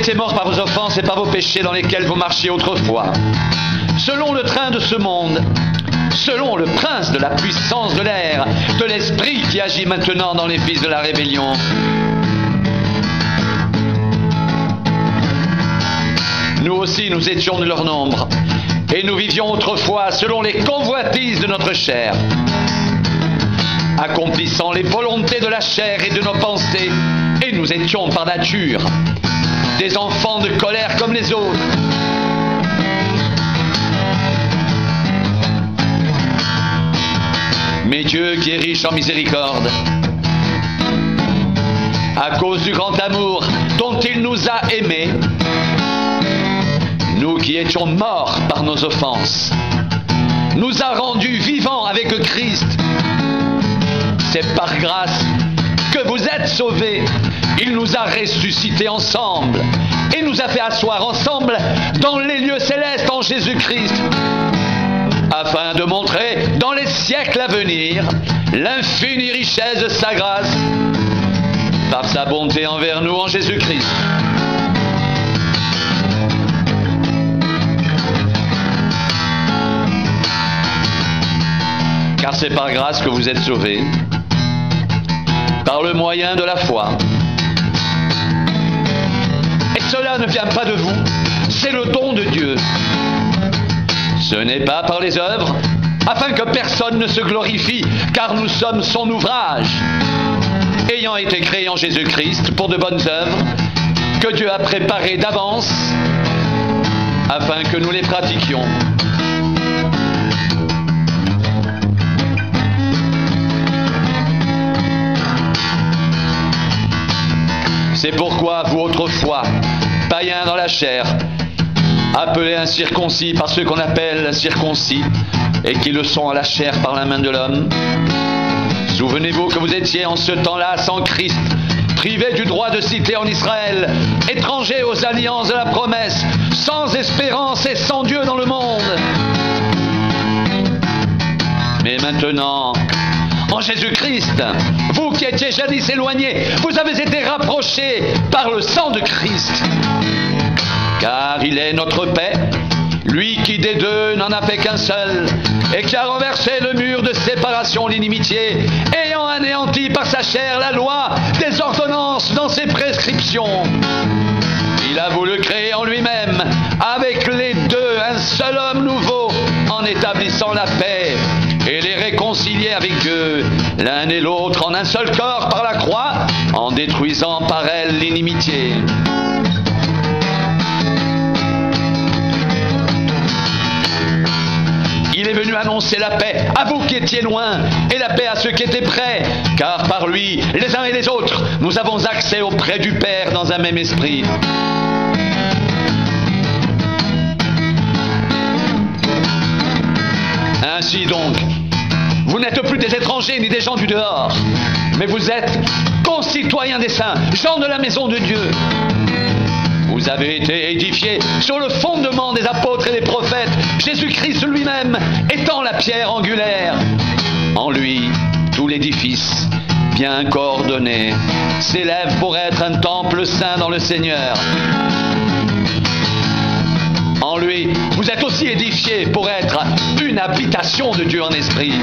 étiez morts par vos offenses et par vos péchés dans lesquels vous marchiez autrefois, selon le train de ce monde, selon le prince de la puissance de l'air, de l'esprit qui agit maintenant dans les fils de la rébellion. Nous aussi, nous étions de leur nombre, et nous vivions autrefois selon les convoitises de notre chair, accomplissant les volontés de la chair et de nos pensées, et nous étions par nature des enfants de colère comme les autres. Mais Dieu, qui est riche en miséricorde, à cause du grand amour dont il nous a aimés, nous qui étions morts par nos offenses, nous a rendus vivants avec Christ. C'est par grâce que vous êtes sauvés. Il nous a ressuscités ensemble et nous a fait asseoir ensemble dans les lieux célestes en Jésus-Christ, afin de montrer dans les siècles à venir l'infinie richesse de sa grâce par sa bonté envers nous en Jésus-Christ. Car c'est par grâce que vous êtes sauvés, par le moyen de la foi. Et cela ne vient pas de vous, c'est le don de Dieu. Ce n'est pas par les œuvres, afin que personne ne se glorifie, car nous sommes son ouvrage, ayant été créés en Jésus-Christ pour de bonnes œuvres, que Dieu a préparées d'avance, afin que nous les pratiquions. C'est pourquoi vous autrefois, païens dans la chair, appelés incirconcis par ceux qu'on appelle circoncis, et qui le sont à la chair par la main de l'homme, souvenez-vous que vous étiez en ce temps-là sans Christ, privés du droit de cité en Israël, étrangers aux alliances de la promesse, sans espérance et sans Dieu dans le monde. Mais maintenant, en Jésus-Christ, vous qui étiez jadis éloignés, vous avez été rapprochés par le sang de Christ. Car il est notre paix, lui qui des deux n'en a fait qu'un seul, et qui a renversé le mur de séparation, l'inimitié, ayant anéanti par sa chair la loi des ordonnances dans ses prescriptions. Il a voulu créer en lui-même, avec les deux, un seul homme nouveau, en établissant la paix, et les réconcilier avec Dieu, l'un et l'autre en un seul corps par la croix, en détruisant par elle l'inimitié. Il est venu annoncer la paix à vous qui étiez loin, et la paix à ceux qui étaient près, car par lui, les uns et les autres, nous avons accès auprès du Père dans un même esprit. Ainsi donc, vous n'êtes plus des étrangers ni des gens du dehors, mais vous êtes concitoyens des saints, gens de la maison de Dieu. Vous avez été édifiés sur le fondement des apôtres et des prophètes, Jésus-Christ lui-même étant la pierre angulaire. En lui, tout l'édifice, bien coordonné, s'élève pour être un temple saint dans le Seigneur. En lui, vous êtes aussi édifiés pour être une habitation de Dieu en esprit.